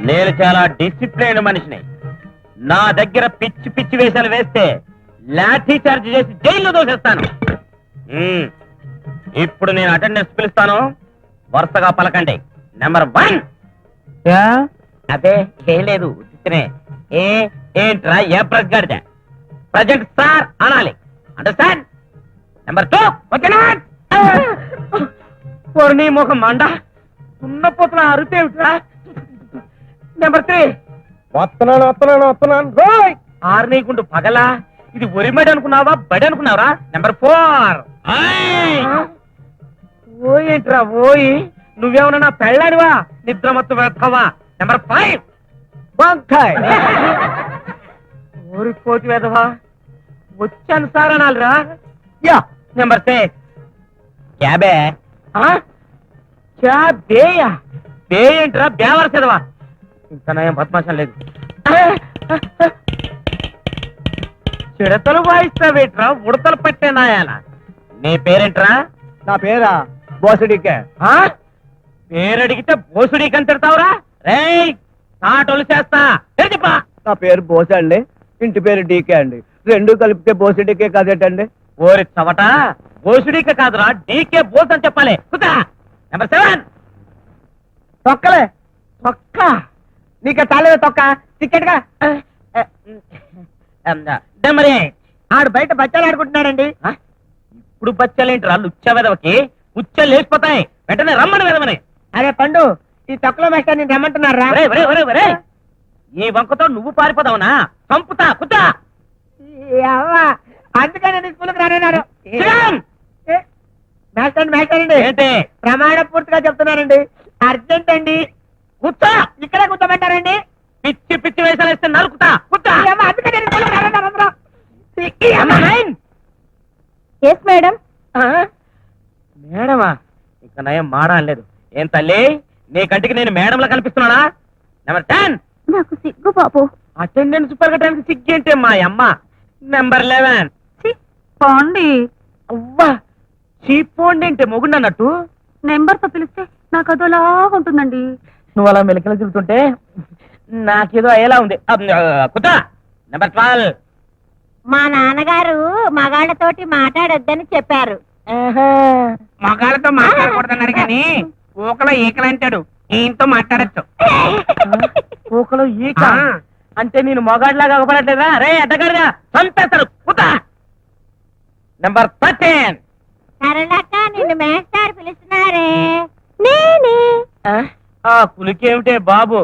నేను చాలా డిసిప్లైన్ మనిషిని. నా దగ్గర పిచ్చి పిచ్చి వేషాలు వేస్తే లాఠీ చార్జ్ చేసి జైల్లో దోసేస్తాను. ఇప్పుడు నేను అటెండెన్స్ పిలుస్తాను, వరుసగా పలకండి. నెంబర్ 1. అదే ఏం లేదు, ఏంట్రా ఏ ప్రెస్ గడితే ప్రజెంట్ సార్ అనాలి. అండర్స్టాండ్? నెంబర్ 2. నీ ముఖం మండ ఉన్నపోతున్న అరుపేమిట్రా. నెంబర్ 3. వస్తున్నాను. ఆర్నీకుండు పగలా, ఇది ఒరిమడి అనుకున్నావా బడి అనుకున్నావరా? నెంబర్ 4. ఓయేంట్రా ఓయి, నువ్వేమన్నా నా పెళ్ళానివా? నిద్రమత్తు వేస్తావా? నెంబర్ 5. వంకాయ్ ఊరిపోతి వేదవా, వచ్చాను సార్ అనాలిరా. యా. నెంబర్ 6. క్యాబే. క్యాబేయా? బే ఏంట్రా బేవరసేదవా? ఇంత నయం బద్మాషం లేదు. చిడతలు వాయిస్తావేట్రా ఉడతలు పట్టే నాయాల. నీ పేరేంట్రా? నా పేరా బోసుడికే. పేరడిగితే బోసుడికని తిడతావురా? రేయ్ తాటలు చేస్తా. చెప్పా. నా పేరు బోసే అండి, ఇంటి పేరు డీకే అండి. రెండు కలిపితే బోసుడికే కదేటండి. ఓరి చవట, బోసుడికే కాదురా డీకే బోస్ అని చెప్పాలి. నెంబర్ 7. తొక్కలే. తొక్క? నీకు తాలేదా తొక్క? టికెట్ గా. నెంబర్ 8. ఆడు బయట బచ్చాలు ఆడుకుంటున్నాడండి. ఇప్పుడు బచ్చలేంట్రా లుచ్చ వెదవకి? ఉచ్చలు లేచిపోతాయి, వెంటనే రమ్మని వెదవని. అరే పండు, ఈ తొక్కలో మేస్టర్ నేను రమ్మంటున్నారా? ఈ వంకతో నువ్వు పారిపోదావునా? చంపుతా కుట్టా. అందుకని స్కూల్కి రానన్నారు. మేస్టర్ అండి ఏంటి? ప్రమాణ పూర్తిగా చెప్తున్నానండి, అర్జెంట్ అండి. కుట్టా. ఇక్కడే కూర్చోబెట్టారండి. పిచ్చి పిచ్చి వేసాలు వేస్తే నరుకుతా. కుట్టా. మేడం. మేడమా? ఇక నయం మాడలేదు. ఏం తల్లి, నీ కంటికి నేను మేడంలా కనిపిస్తున్నానా? నెంబర్ 10. నాకు సిగ్గు బాబు. అటెండెన్స్ పెరగడానికి సిగ్గేంటే మా అమ్మ. నెంబర్ 11. పోండి. అవ్వా, చీపోండి అంటే మొగుండి అన్నట్టు. నెంబర్ తో పిలిస్తే నాకు అదోలా ఉంటుందండి. నువ్వు అలా మెలికలు తిరుగుతుంటే నాకేదో అయ్యేలా ఉంది. కుదా. నెంబర్ 12. మా నాన్నగారు మగాళ్ళతోటి మాట్లాడొద్దని చెప్పారు. మగాళ్ళతో మాట్లాడకూడదన్నారు కానీ ఊకలో ఈకలు అంటాడు, ఈయనతో మాట్లాడచ్చు. ఊకలో ఈక అంటే నేను మొగాడిలాగా అవ్వబడట్లేదా? రే అడ్డగాడిగా చంపేస్తారు. కుదా. నెంబర్ 13. సరళక్క, నిన్ను మేస్టారు పిలుస్తున్నారే. నేనే. ఆ కులికేమిటే బాబు.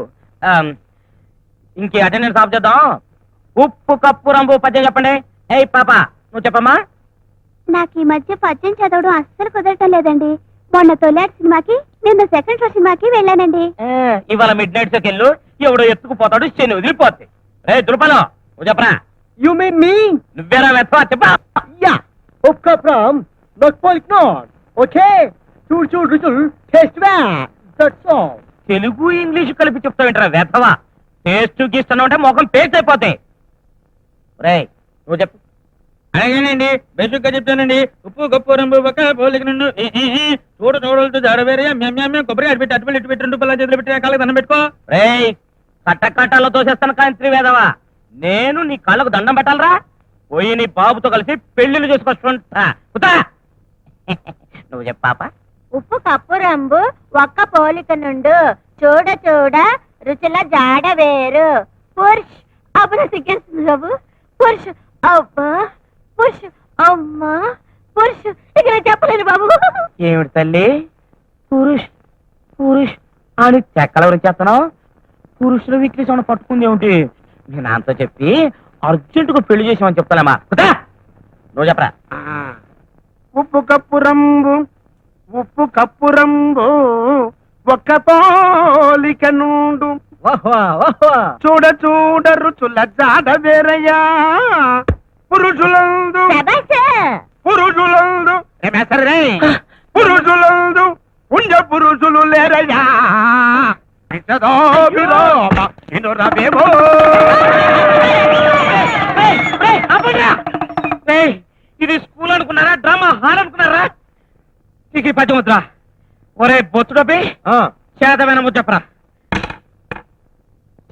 ఇంకే అటెండెన్స్ ఆఫ్ చేద్దాం. ఉప్పు కప్పు రంబు పద్యం చెప్పండి. ఏయ్ పాప, నువ్వు చెప్పమ్మా. నాకు ఈ మధ్య పద్యం చదవడం అస్సలు కుదరటం లేదండి. మొన్న తొలాటి సినిమాకి, నిన్న సెకండ్ షో సినిమాకి వెళ్ళానండి. ఇవాళ మిడ్ నైట్ షోకి వెళ్ళు, ఎవడో ఎత్తుకుపోతాడు, శని వదిలిపోతే. రే దుర్పలో, నువ్వు చెప్పరా. యు మీన్ మీ? నువ్వేరా వెతవా చెప్పా. యా. ఒక్క from not point not. Okay, చూడు రుచులు టేస్ట్ బ్యా. That's all. తెలుగు ఇంగ్లీష్ కలిపి చెప్తావేంట్రా వెతవా? టేస్ట్ గీస్తున్నావు అంటే మొఖం పేస్ట్ అయిపోతాయి. రే నువ్వు చెప్పు. అలాగేనండి, బేసిక్ గా చెప్తానండి. ఉప్పు గప్పు రంబు పక్క పోలిక నుండి చూడలతో జాడవేరే కొబ్బరి అటు పెట్టి అటు పెట్టి 2 రూపాయల చేతులు పెట్టి కాళ్ళకి దండం పెట్టుకో. రే కట్టకట్టాలో తోసేస్తాను కాంత్రి వేదవా. నేను నీ కాళ్ళకు దండం పెట్టాలరా? పోయి నీ బాబుతో కలిసి పెళ్లిళ్ళు చేసుకొస్తుంటా. నువ్వు చెప్పాప. ఉప్పు కప్పు రంబు ఒక్క పోలిక నుండు చూడ చూడ రుచుల జాడ వేరు. పురుష్ అప్పుడు సిగ్గేస్తుంది బాబు. పురుష్ అబ్బా, పురుష్ అమ్మా, పురుష్ ఇక నేను చెప్పలేను బాబు. ఏమిటి తల్లి, పురుష్ పురుష్ అని చెక్కల చేస్తున్నావు. పురుషుల వీక్నెస్ ఏమైనా పట్టుకుంది ఏమిటి? నేను నాతో చెప్పి అర్జెంటుగా పెళ్లి చేసామని చెప్తాలేమా. నువ్వు చెప్పరా. ఉప్పు కప్పు రంబు ఒక్క పోలిక నుండు చూడ చూడ రుచుల జాడ వేరయ్యా పురుషులందు పురుషులందు పుణ్య పురుషులు లేరయ్యా రవేమో. ఇది స్కూల్ అనుకున్నారా, డ్రామా హాల్ అనుకున్నారా? నీకు పద్య ముద్ర. ఒరే బొత్తుడపి చేతమైన ముద్ద చెప్పరా.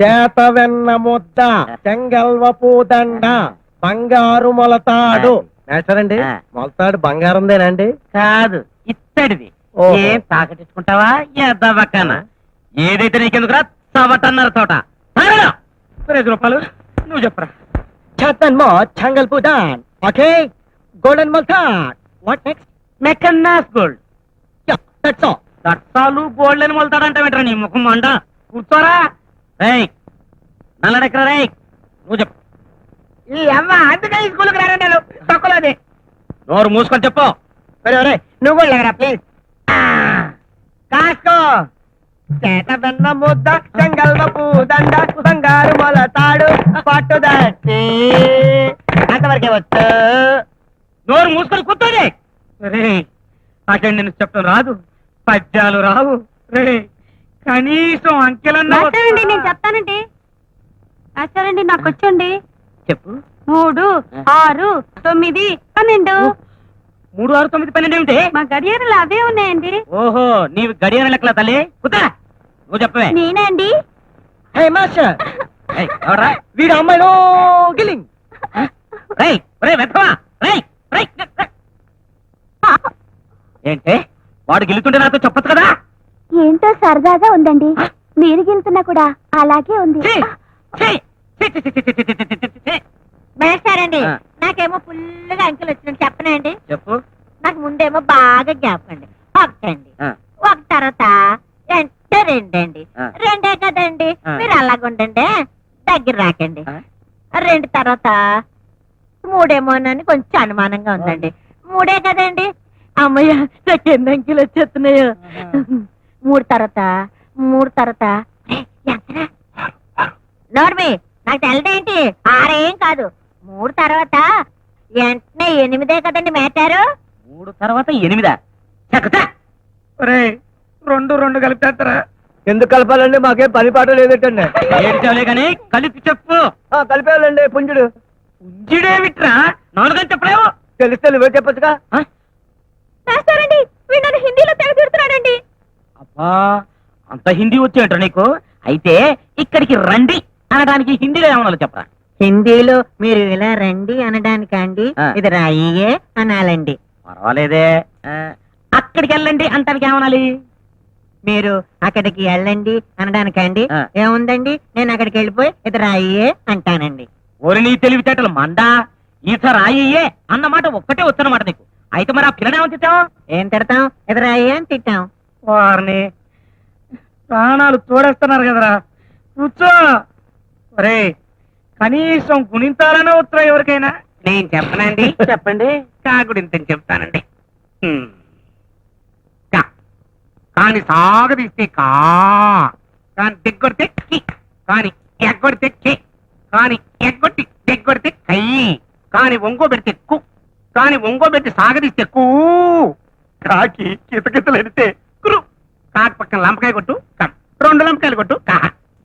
చేత వెన్న ముద్ద చెంగల్వపు దండ బంగారు మొలతాడు. మేస్టరండి, మొలతాడు బంగారందేనండి? కాదు, ఇత్తడిది. ఓహో. ఏం తాకటించుకుంటావా ఎద్దవక్కన? ఏదైతే నీకెందుకురా చవటన్నర తోట. 5 రూపాయలు నువ్వు చెప్పరా. చేతన్మో చెంగల్పు దాన్. ఓకే, గోల్డెన్ మొలతాడ్. What next? మెకన్నాస్ గోల్డ్. That's all. దట్టాలు గోల్డ్ అని మొలతాడంటే వెంటరా నీ ముఖం మండ. కూర్చోరా. రేయ్ నల్లడెక్కరా. రేయ్ నువ్వు చెప్పు. ఈ అమ్మ అందుకే ఈ స్కూల్కి రాను నేను. తక్కువది. నోరు మూసుకొని చెప్పు. నువ్వు కూడా లేకరా ప్లీజ్. కాసుకో. చేత వెన్న ముద్ద చెంగల్వపు దండ బంగారు మొలతాడు పట్టుదట్టి. అంతవరకే వచ్చు. నోరు మూసుకొని కూర్చోండి. రే నాకేం నేను చెప్పడం రాదు, పద్యాలు రావు. రే కనీసం అంకెలన్నా మాస్టారండి నేను చెప్తానండి. మాస్టారండి నాకు వచ్చండి. చెప్పు. 3, 6, 9, 12. 3, 6, 9, 12 ఏమిటి? మా గడియారాలు అవే ఉన్నాయండి. ఓహో, నీవు గడియార లెక్కల తల్లి. కుదా నువ్వు చెప్పవే. నేనే అండి. హే మాస్టర్, ఏయ్, ఎవడ్రా? వీడు అమ్మాయిలో గిలింగ్. రేయ్ రేయ్ వెతవా. రేయ్ రేయ్ రేయ్. ఏంటే వాడు గెలుతుంటే నాతో చెప్పొచ్చు కదా. ఏంటో సరదాగా ఉందండి. మీరు గెలుతున్నా కూడా అలాగే ఉంది. ఛీ, ఛీ, ఛీ, ఛీ, ఛీ, ఛీ, ఛీ, ఛీ, ఛీ, ఛీ, ఛీ. మేస్టారండి ఆ. నాకేమో ఫుల్గా అంకెలు వచ్చినట్టు చెప్పనండి. చెప్పు. నాకు ముందేమో బాగా జ్ఞాపకం అండి. ఒకటండి, ఆ. ఒక తర్వాత అంటే 2 అండి. ఆ. 2 కదండి. ఆ. మీరు అలాగుండండి, దగ్గర రాకండి. ఆ? 2 తర్వాత 3ఏమోనని కొంచెం అనుమానంగా ఉందండి. 3 కదండి. అమ్మయ్య నాకు ఎన్ని అంకెలు వచ్చేస్తున్నాయో. 3 తర్వాత నోర్మి నాకు తెలదేంటి 6 ఏం కాదు. 3 తర్వాత వెంటనే 8 కదండి మేటారు. 3 తర్వాత 8. చక్కతా. 2 కలిపేస్తారా? ఎందుకు కలపాలండి? మాకేం పని పాట లేదటండి. ఏడ్చావులే కానీ కలిపి చెప్పు. కలిపేయాలండి. పుంజుడు పుంజుడేమిట్రా? 4 అని చెప్పలేవు. తెలిస్తే నువ్వే చెప్పొచ్చుగా. మేస్టారండి వీడు నన్ను హిందీలో తెగ తిడుతున్నాడండి. అబ్బా, అంత హిందీ వచ్చేంట నీకు? అయితే ఇక్కడికి రండి అనడానికి హిందీలో ఏమన్నా చెప్పరా. హిందీలో మీరు ఇలా రండి అనడానికండి, ఆ. ఇది రాయియే అనాలండి. పర్వాలేదే. అక్కడికి వెళ్ళండి అంటానికి ఏమనాలి? మీరు అక్కడికి వెళ్ళండి అనడానికండి, ఆ. ఏముందండి నేను అక్కడికి వెళ్ళిపోయి ఇది రాయియే అంటానండి. ఓరి నీ తెలివితేటలు మండా. ఈత రాయ్యే అన్నమాట ఒక్కటే వచ్చనమాట నీకు. అయితే మరి ఆ పిల్లని తిట్టావు? ఏం తిడతాం? ఇది రాయియే అని తిట్టాం. వారిని ప్రాణాలు తోడేస్తున్నారు కదరా. కూర్చో. ఒరే కనీసం గుణింతాలనే ఉత్తరం ఎవరికైనా. నేను చెప్పనండి. చెప్పండి. కాకుడింతని చెప్తానండి. కా. కాని సాగదీస్తే కా, కాని దిగ్గొడితే కి, కాని ఎగ్గొడితే కి, కాని ఎగ్గొట్టి దిగ్గొడితే కై, కాని ఒంగోబెడితే కు, కాని ఒంగోబెట్టి సాగదీస్తే కూ, కాకి కితకితలెడితే కురు, కాకి పక్కన లంపకాయ కొట్టు కం, 2 లంపకాయలు కొట్టు కా.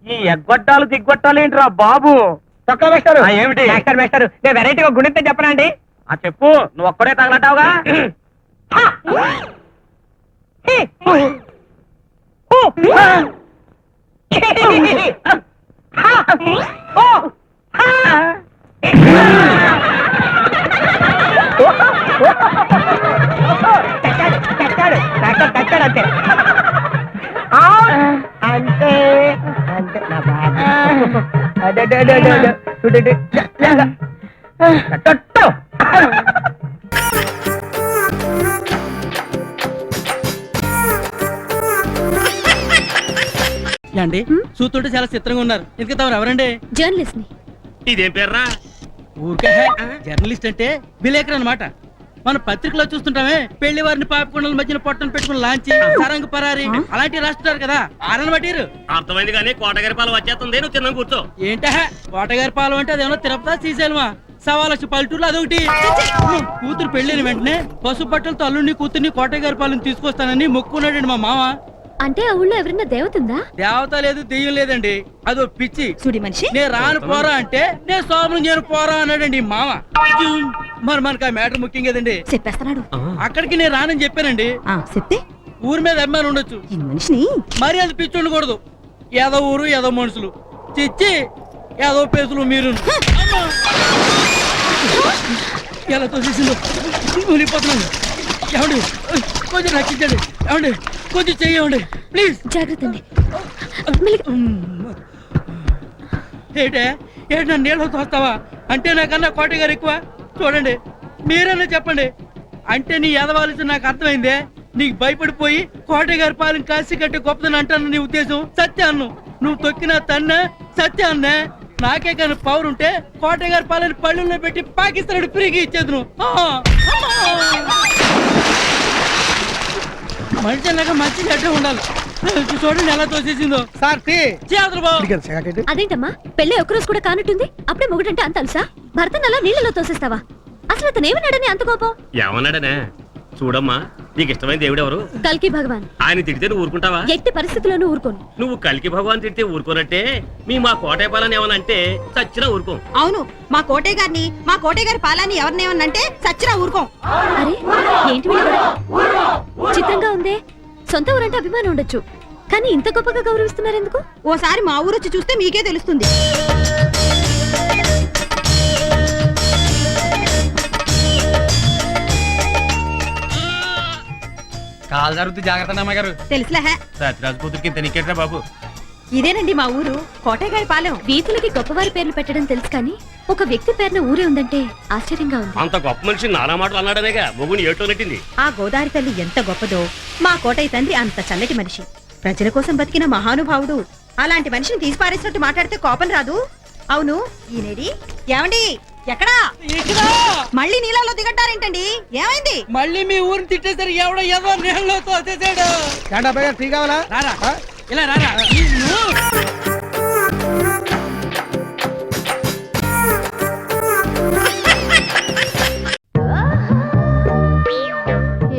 ఈ ఎగ్గొట్టాలు దిగ్గొట్టాలు ఏంట్రా బాబు? తక్కువ మేస్టారు. ఏమిటి? మేస్టారు నేను వెరైటీగా గుణింతే చెప్పనండి. ఆ చెప్పు. నువ్వు ఒక్కడే తగలంటావుగా. అంతే అంతే అంతే నా బాబు. అండి చూస్తుంటే చాలా చిత్రంగా ఉన్నారు. ఎందుకు తమరు ఎవరండి? జర్నలిస్ట్ ని. ఇదేం పేర్రా? ఊరికే జర్నలిస్ట్ అంటే విలేకరు అన్నమాట. మన పత్రికలో చూస్తుంటామే పెళ్లి వారిని పాపకొండల మధ్యన పొట్టను పెట్టుకుని లాంచి సరంగు పరారి అలాంటివి రాస్తున్నారు కదా. ఆరని బట్టిరు అర్థమైంది కానీ కోటగారి పాలు వచ్చేస్తుంది, నువ్వు తిన్నాం కూర్చో. ఏంటా కోటగారి పాలెం అంటే అదేమన్నా తిరుపతి శ్రీశైలమా? 1.25 పల్లెటూరులో అదొకటి. కూతురు పెళ్లిన వెంటనే పసుపు బట్టలతో అల్లుడిని కూతుర్ని కోటగారి పాలెం తీసుకొస్తానని మొక్కున్నాడండి మా మామ. అంటే ఆ ఊళ్ళో ఎవరైనా దేవత ఉందా? దేవత లేదు, దెయ్యం లేదండి, అదో పిచ్చి. చూడి మనిషి నేను రాను పోరా అంటే నేను సోమరం చేయను పోరా అన్నాడండి ఈ మామ. మరి మనకు ఆ మ్యాటర్ ముఖ్యం కదండి. చెప్పేస్తున్నాడు. అక్కడికి నేను రానని చెప్పానండి. చెప్తే ఊరి మీద అభిమానం ఉండొచ్చు, ఈ మనిషిని మరి అది పిచ్చి ఉండకూడదు. ఏదో ఊరు ఏదో మనుషులు చిచ్చి ఏదో పేసులు మీరు ఎలా తోసేసిందో ఊలిపోతున్నాను. ఏమండి కొంచెం రక్షించండి, ఏమండి కొంచెం చెయ్యండి ప్లీజ్. జాగ్రత్త అండి. ఏంటే ఏంటి నన్ను నీళ్ళు తోస్తావా? అంటే నాకన్నా కోట గారు ఎక్కువ? చూడండి మీరన్నా చెప్పండి. అంటే నీ ఎదవాల్సి నాకు అర్థమైందే. నీకు భయపడిపోయి కోట గారి పాలన కాసి కట్టి గొప్పదని అంటాను నీ ఉద్దేశం. సత్యాన్ను నువ్వు తొక్కిన తన్న సత్యాన్నే. నాకే కానీ పవర్ ఉంటే కోట గారి పాలన పళ్ళుల్లో పెట్టి పాకిస్తాన్ ఫ్రీగా ఇచ్చేది నువ్వు. మనిషి అన్నాక మంచి గడ్డ ఉండాలి. చూడండి ఎలా తోసేసిందో. అదేంటమ్మా పెళ్లి ఒక్కరోజు కూడా కానట్టుంది, అప్పుడే మొగుడంటే అంత అలసా? భర్తను అలా నీళ్ళలో తోసేస్తావా? అసలు అతను ఏమన్నాడని అంత కోపం? ఏమన్నాడనే? చూడమ్మా, నీకు ఇష్టమైన దేవుడు ఎవరు? కల్కి భగవాన్. ఆయన తిడితే నువ్వు ఊరుకుంటావా? ఎట్టి పరిస్థితుల్లోనూ ఊరుకోను. నువ్వు కల్కి భగవాన్ తిడితే ఊరుకోనట్టే మా కోటయ్య పాలని ఏమనంటే చచ్చినా ఊరుకోం. అవును, మా కోటయ్య గారి పాలాన్ని ఎవరినేమన్నంటే చచ్చినా ఊరుకోం. అరే ఏంటి వీళ్ళ గొడవ? చిత్రంగా ఉందే. సొంత ఊరంటే అభిమానం ఉండొచ్చు, కానీ ఇంత గొప్పగా గౌరవిస్తున్నారు ఎందుకు? ఓసారి మా ఊరొచ్చి చూస్తే మీకే తెలుస్తుంది. కాలు జరుగుతూ జాగ్రత్త అమ్మగారు. తెలుసులే. సత్యరాజు కూతురికి ఇంత నీకేట్రా బాబు? ఇదేనండి మా ఊరు కోటయ్య గారి పాలెం. వీధులకి గొప్పవారి పేర్లు పెట్టడం తెలుసు, కానీ ఒక వ్యక్తి పేరున ఊరే ఉందంటే ఆశ్చర్యంగా ఉంది. అంత గొప్ప మనిషి నానా మాటలు అన్నాడనేగా మొగుని ఏటో నెట్టింది. ఆ గోదావరి తల్లి ఎంత గొప్పదో, మా కోటయ్య తండ్రి అంత చల్లటి మనిషి, ప్రజల కోసం బతికిన మహానుభావుడు. అలాంటి మనిషిని తీసి పారేసినట్టు మాట్లాడితే కోపం రాదు? అవును, ఈనేడి ఏమండి ఎక్కడా? మళ్ళీ నీళ్ళలో దిగట్టారేంటండి? ఏమైంది? మళ్ళీ మీ ఊరిని తిట్టేసరికి ఎవడో ఏదో నీళ్ళలో తోసేసాడు. టీ కావాలా? రారా ఇలా రారా.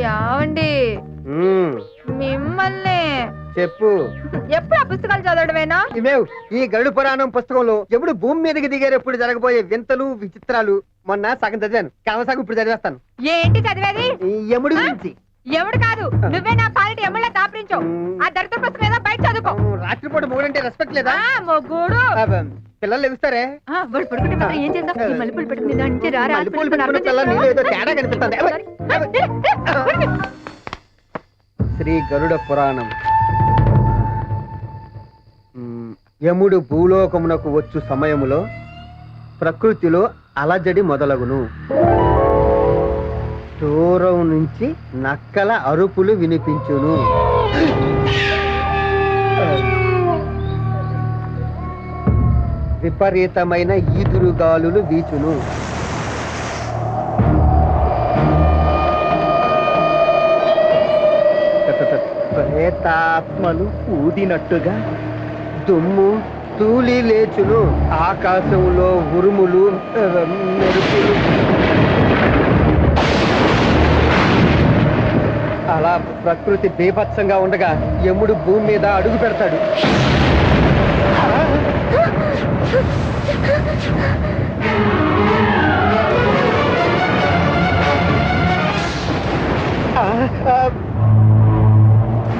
యావండి మిమ్మల్ని చెప్పు. ఎప్పుడు ఆ పుస్తకాలు చదవడమేనా? ఇవేవ్ ఈ గరుడ పురాణం పుస్తకంలో ఎప్పుడు భూమి మీదకి దిగేటప్పుడు జరగబోయే వింతలు విచిత్రాలు మొన్న సగం చదివాను, సగం ఇప్పుడు చదివేస్తాను. ఏంటి చదివేది? ఈ యముడి గురించి. ఎవడు కాదు, నువ్వే నా పాలిటి ఎమ్మెల్యే దాపరించావు. ఆ దరిద్ర పుస్తకం ఏదో బయట చదువుకో. రాత్రిపూట మొగుడంటే రెస్పెక్ట్ లేదా? మొగుడు పిల్లలు ఎగుస్తారే? వాడు పడుకుంటే మాత్రం ఏం చేద్దాం? ఈ మల్లెపూలు పెట్టుకుని దాని నుంచి రా, మల్లెపూలు పెట్టుకున్న పిల్లలు నీలో ఏదో తేడా కనిపిస్తుంది. శ్రీ గరుడ పురాణం. యముడు భూలోకమునకు వచ్చు సమయములో ప్రకృతిలో అలజడి మొదలగును. దూరం నుంచి నక్కల అరుపులు వినిపించును. విపరీతమైన ఈదురుగాలులు వీచును. ప్రేతాత్మలు ఊదినట్టుగా దుమ్ము తూలి లేచును. ఆకాశంలో ఉరుములు మెరుపులు. అలా ప్రకృతి బీభత్సంగా ఉండగా యముడు భూమి మీద అడుగు పెడతాడు.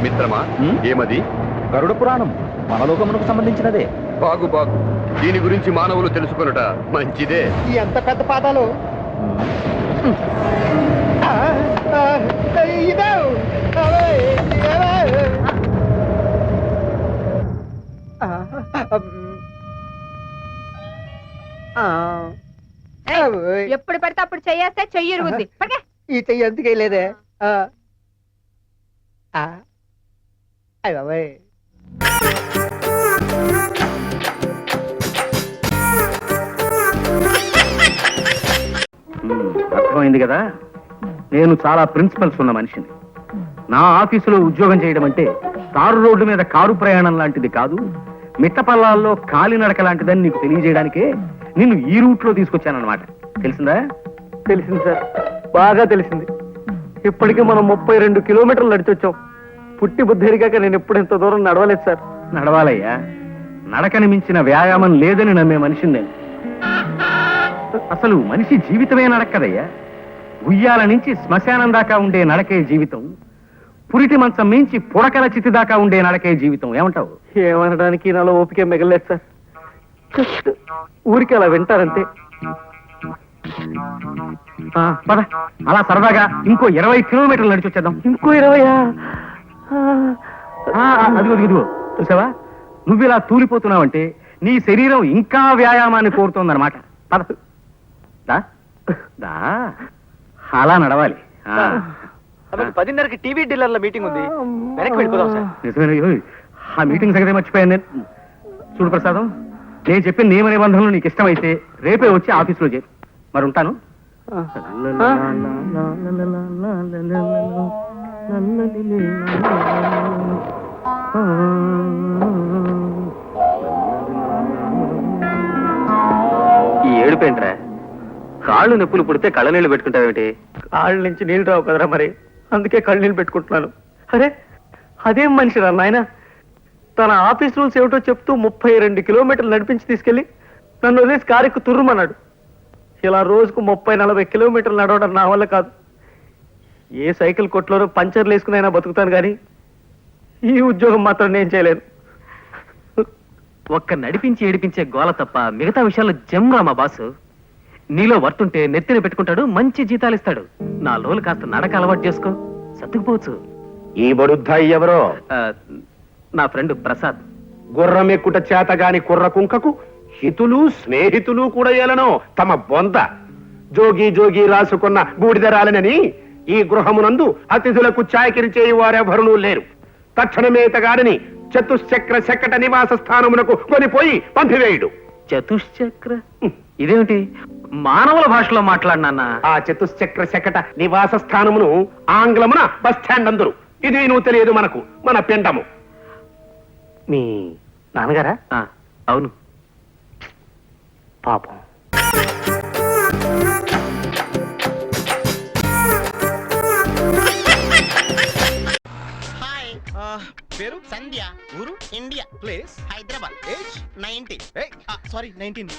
మిత్రమా, ఏమది? గరుడ పురాణం మనలోకమునకు సంబంధించినదే. బాగు బాగు, దీని గురించి మానవులు తెలుసుకొనుట మంచిదే. ఎంత పెద్ద పాదాలు! ఎప్పుడు పడితే అప్పుడు చెయ్యేస్తే చెయ్యి ఇరుగుద్ది. ఈ చెయ్యి ఎందుకే లేదే? అయ్య బాబాయ్. అర్థమైంది కదా, నేను చాలా ప్రిన్సిపల్స్ ఉన్న మనిషిని. నా ఆఫీసులో ఉద్యోగం చేయడం అంటే తారు రోడ్డు మీద కారు ప్రయాణం లాంటిది కాదు, మిట్టపల్లాల్లో కాలినడక లాంటిదని నీకు తెలియజేయడానికే నిన్ను ఈ రూట్ లో తీసుకొచ్చానన్నమాట. తెలిసిందా? తెలిసింది సార్, బాగా తెలిసింది. ఇప్పటికీ మనం 32 కిలోమీటర్లు నడిచొచ్చాం. పుట్టి బుద్ధి ఎరిగాక నేను ఎప్పుడు ఇంత దూరం నడవలేదు సార్. నడవాలయ్యా, నడకని మించిన వ్యాయామం లేదని నమ్మే మనిషిని నేను. అసలు మనిషి జీవితమే నడక్కదయ్యా. ఉయ్యాల నుంచి శ్మశానం దాకా ఉండే నడకే జీవితం, పురిటి మంచం మించి పుడకల చితి దాకా ఉండే నడకే జీవితం. ఏమంటావు? ఏమనడానికి నాలో ఓపిక మిగలేదు సార్. జస్ట్ ఊరికి అలా వింటారంతే. పద, అలా సరదాగా ఇంకో 20 కిలోమీటర్లు నడిచి వచ్చేద్దాం. ఇంకో 20? అదిగో అదిగో, చూసావా, నువ్వు ఇలా తూలిపోతున్నావంటే నీ శరీరం ఇంకా వ్యాయామాన్ని కోరుతోందన్నమాట. పద, దా దా, అలా నడవాలి. 10:30కి టీవీ డీలర్ల మీటింగ్ ఉంది, వెనక్కి వెళ్ళిపోదాం సార్. నిజమే, ఆ మీటింగ్ సంగతి మర్చిపోయాను నేను. చూడు ప్రసాదం, నేను చెప్పిన నియమ నిబంధనలు నీకు ఇష్టమైతే రేపే వచ్చి ఆఫీసులో చేరు. మరి ఉంటాను. ఈ ఏడుపేంట్రా? కాళ్ళు నొప్పులు పుడితే కళ్ళ నీళ్ళు పెట్టుకుంటావేమిటి? కాళ్ళ నుంచి నీళ్ళు రావు కదరా, మరి అందుకే కళ్ళు నీళ్ళు పెట్టుకుంటున్నాను. అరే, అదేం మనిషిరా నాయన, తన ఆఫీస్ రూల్స్ ఏమిటో చెప్తూ 32 కిలోమీటర్లు నడిపించి తీసుకెళ్లి నన్ను వదిలేసి కారెక్కు తుర్రుమన్నాడు. ఇలా రోజుకు 30-40 కిలోమీటర్లు నడవడం నా వల్ల కాదు. ఏ సైకిల్ కొట్లోనూ పంచర్లు వేసుకునైనా బతుకుతాను కానీ ఈ ఉద్యోగం మాత్రం నేను చేయలేను. ఒక్క నడిపించి ఏడిపించే గోల తప్ప మిగతా విషయాల్లో జమ్రా మా బాసు. నీలో వర్తుంటే నెత్తిన పెట్టుకుంటాడు, మంచి జీతాలు ఇస్తాడు. నా లోలు కాస్త నడక అలవాటు చేసుకో, సర్దుకుపోవచ్చు. ఈ బడుద్దాయి ఎవరో? నా ఫ్రెండ్ ప్రసాద్. గుర్రం ఎక్కుట చేతగాని కుర్ర కుంకకు హితులు స్నేహితులు కూడా ఏలనో తమ బొంద. జోగి జోగి రాసుకున్న బూడిదరాలనని ఈ గృహమునందు అతిథులకు చాయకిరి చేయి వారెవరునూ లేరు. తక్షణమే తగాడని చతుశ్చక్ర శకట నివాస స్థానమునకు కొనిపోయి పంపివేయుడు. చతుశ్చక్ర ఇదేమిటి? మానవుల భాషలో మాట్లాడినా? ఆ చతుశ్చక్ర శకట నివాస స్థానమును ఆంగ్లమున బస్ స్టాండ్ అందరు. ఇది నువ్వు తెలియదు మనకు, మన పిండము. మీ నాన్నగారా? అవును. పాపం. పేరు సంధ్య, ఊరు India, place Hyderabad, age 19. Sorry 19.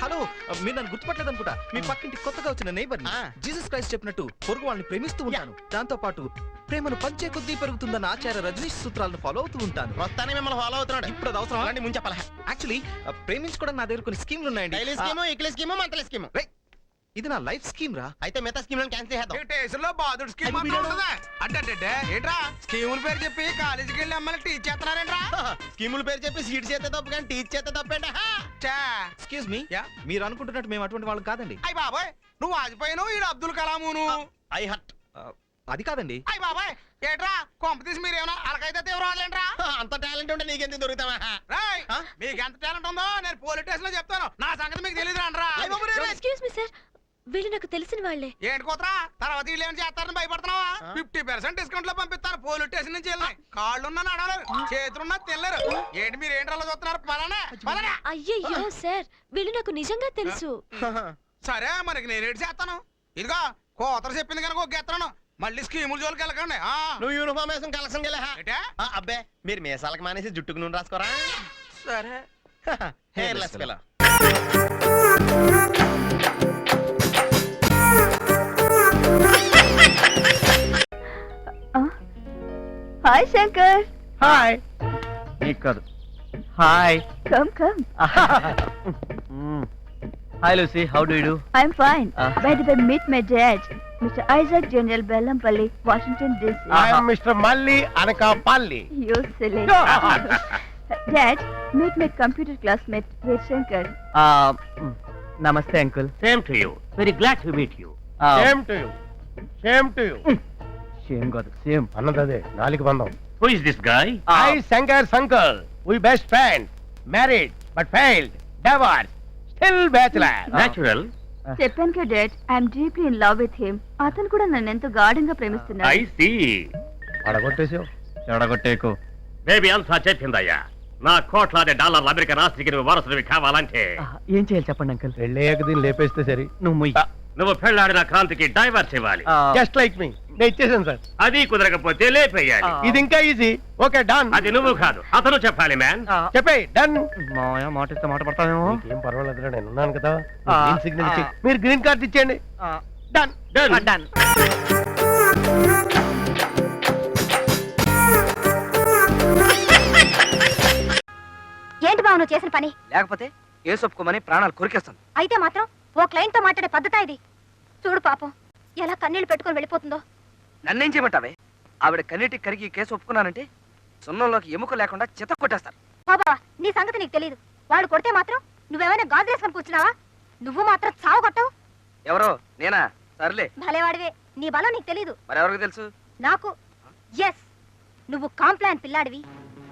Hello, మీరు నన్ను గుర్తుపట్టలేదు అనుకుంటా. మీ పక్కింటి కొత్తగా వచ్చిన నైబర్. జీసస్ క్రైస్ట్ చెప్పినట్టు పొరుగు వాళ్ళని ప్రేమిస్తూ ఉంటాను. దాంతో పాటు ప్రేమను పంచే కొద్దీ పెరుగుతుందన్న ఆచార్య రజనీష్ సూత్రాలను ఫాలో అవుతూ ఉంటాను. వస్తానే మిమ్మల్ని ఫాలో అవుతున్నాడు. ఇప్పుడు అది అవసరం అలాంటి ముందు చెప్పాలా? యాక్చువల్లీ ప్రేమించుకోవడం నా దగ్గర కొన్ని స్కీమ్లు ఉన్నాయండి. Daily scheme, weekly scheme, monthly scheme. ఇది నా లైఫ్ స్కీమ్ రా. అయితే మిగతా స్కీమ్ క్యాన్సిల్ చేద్దాం. స్టేషన్లో బాధుడు స్కీమ్ అంటే ఏంట్రా? స్కీముల పేరు చెప్పి కాలేజీకి వెళ్ళి అమ్మాయిని టీచ్ చేస్తున్నారేంట్రా? స్కీముల పేరు చెప్పి సీట్ చేస్తే తప్పు కానీ టీచ్ చేస్తే తప్పేంట. ఎక్స్క్యూజ్ మీ, మీరు అనుకుంటున్నట్టు మేము అటువంటి వాళ్ళం కాదండి. అయ్య బాబాయ్, నువ్వు వాజ్పేయిను ఈడు అబ్దుల్ కలామును. I hot. అది కాదండి. అయ్య బాబాయ్, ఏట్రా కొంపతీసి మీరేమన్నా అలకైతే తీవ్రవాదులేంట్రా? అంత టాలెంట్ ఉంటే నీకెందుకు దొరుకుతావా? రాయ్, మీకు ఎంత టాలెంట్ ఉందో నేను పోలీస్ స్టేషన్ లో చెప్తాను. నా సంగతి మీకు తెలియదు రా. ఎక్స్క్యూజ్ మీ సార్, వీళ్ళు నాకు తెలిసిన వాళ్ళే. ఏంటి కోతరా, తర్వాత వీళ్ళు ఏమైనా చేస్తారని భయపడుతున్నావా? 50% డిస్కౌంట్ లో పంపిస్తారు. పోలీస్ స్టేషన్ నుంచి వెళ్ళినాయి. కాళ్ళున్నా నడవలేరు, చేతులున్నా తినలేరు. ఏంటి మీరు ఏంటి అలా చూస్తున్నారు? పలానా. అయ్యయ్యో సార్, వీళ్ళు నాకు నిజంగా తెలుసు. సరే, మనకి నేనేటి చేస్తాను. ఇదిగో కోతరు చెప్పింది కనుక ఒగ్గేస్తాను. మళ్ళీ స్కీముల జోలికి వెళ్ళకండి. నువ్వు యూనిఫామ్ వేసుకుని కలెక్షన్ వెళ్ళా. అబ్బే, మీరు మీసాలకు మానేసి జుట్టుకు నూనె రాసుకోరా? సరే. హెయిర్లెస్ పిల్ల. హాయ్ శంకర్. హాయ్. నీకు కాదు, hi. Come come. Hi Lucy, how do you do? I'm fine. By the way, meet my dad, Mr. Isaac General Bellampalli, Washington DC. I am Mr. Malli Anakapalli. You silly. Dad, meet my computer classmate, Shankar. నమస్తే uncle. Same to you. Very glad to meet you. Same to you. Same to you. Same కాదు, same. అన్నదే నాలుగు బంధం. Who is this guy? I Shankar Sankar. We best friend. Married but failed divorce still bachelor natural. చెప్పాను కదా dad I'm deeply in love with him అతను కూడా నన్ను ఎంతో గాఢంగా ప్రేమిస్తున్నాడు ఐ సీ. అడగొట్టేసావు చెడగొట్టేకు. బేబీ అంతా చెప్పిందయ్యా. నా కోట్లాది డాలర్ల అమెరికన్ ఆస్తికి నువ్వు వారసుడివి కావాలంటే ఏం చేయాలి చెప్పండి అంకుల్? పెళ్ళయ్యాక దీన్ని లేపేస్తే సరి. నువ్వు మొయ్యి. నువ్వు పెళ్ళాడిన కాంతికి డైవర్స్ ఇవ్వాలి. జస్ట్ లైక్ మీ, నేను ఇచ్చేసాను సార్. అది కుదరకపోతే లేపేయాలి. ఇది ఇంకా ఈజీ. Okay done. అది నువ్వు కాదు, అతను చెప్పాలి మ్యాన్. చెప్పే డన్. మాయా మాట ఇస్తే మాట పడతావేమో. ఏం పర్వాలేదు, నేను ఉన్నాను కదా. గ్రీన్ సిగ్నల్ ఇచ్చి మీరు గ్రీన్ కార్డ్ ఇచ్చేయండి. Done Done. డన్. ఏంటి బావ నువ్వు చేసిన పని? లేకపోతే ఏ ఒప్పుకోమని ప్రాణాలు కొరికేస్తాను. అయితే మాత్రం ఓ క్లయింట్ తో మాట్లాడే పద్ధతి ఇది. చూడు పాపం ఎలా కన్నీళ్లు పెట్టుకొని వెళ్ళిపోతుందో. నన్నేం చేయమంటావే? ఆవిడ కన్నీటికి కరిగి కేసు ఒప్పుకున్నానంటే సున్నంలోకి ఎముక లేకుండా చిత్త కొట్టేస్తారు. బాబా నీ సంగతి నీకు తెలీదు. వాడు కొడితే మాత్రం నువ్వేమైనా గాజు వేసుకొని కూర్చున్నావా? నువ్వు మాత్రం చావు కొట్టవు. ఎవరో నేనా? సర్లే, భలేవాడివే. నీ బలం నీకు తెలీదు, మరెవరికి తెలుసు? నాకు. ఎస్, నువ్వు Complan పిల్లాడివి,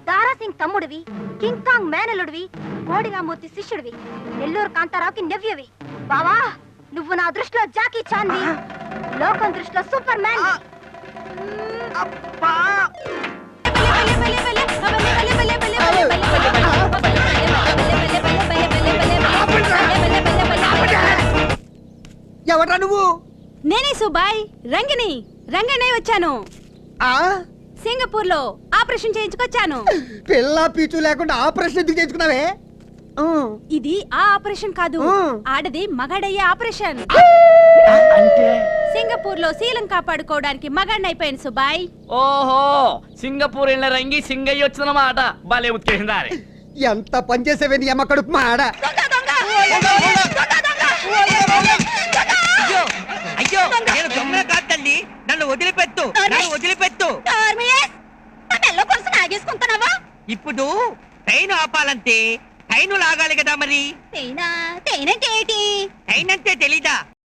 Dara Singh తమ్ముడివి, king Kong మేనలుడివి, Kodi Rammurthy శిష్యుడివి, Nellore కాంతారావుకి నెవ్యవి. బావా నువ్వు నా దృష్టిలో జాకీ చాన్వి, లోకం దృష్టిలో సూపర్ మ్యాన్. ఎవరా నువ్వు? నేనే సుబాయ్ రంగిని రంగనే వచ్చాను. సింగపూర్ లో ఆపరేషన్ చేయించుకొచ్చాను. పిల్ల పీచు లేకుండా ఆపరేషన్ ఎందుకు చేయించుకున్నావే? ఇది ఆ ఆపరేషన్ కాదు, ఆడది మగాడయ్యే ఆపరేషన్. అంటే సింగపూర్ లో శీలం కాపాడుకోవడానికి మగాడిని అయిపోయాను సుబాయ్. ఓహో, సింగపూర్ వెళ్ళిన రంగి సింగయ్య వచ్చినమాట. బాలే ఉత్కేసిందా? ఎంత పనిచేసేవే నీ అమ్మ కడుపు మాడ. అయ్యో నేను దొంగ కాదు తల్లి, నన్ను వదిలిపెట్టు, నన్ను వదిలిపెట్టు. ఇప్పుడు ట్రైన్ ఆపాలంటే ట్రైన్ లాగాలి కదా మరి. ట్రైన్ అంటే తెలీదా?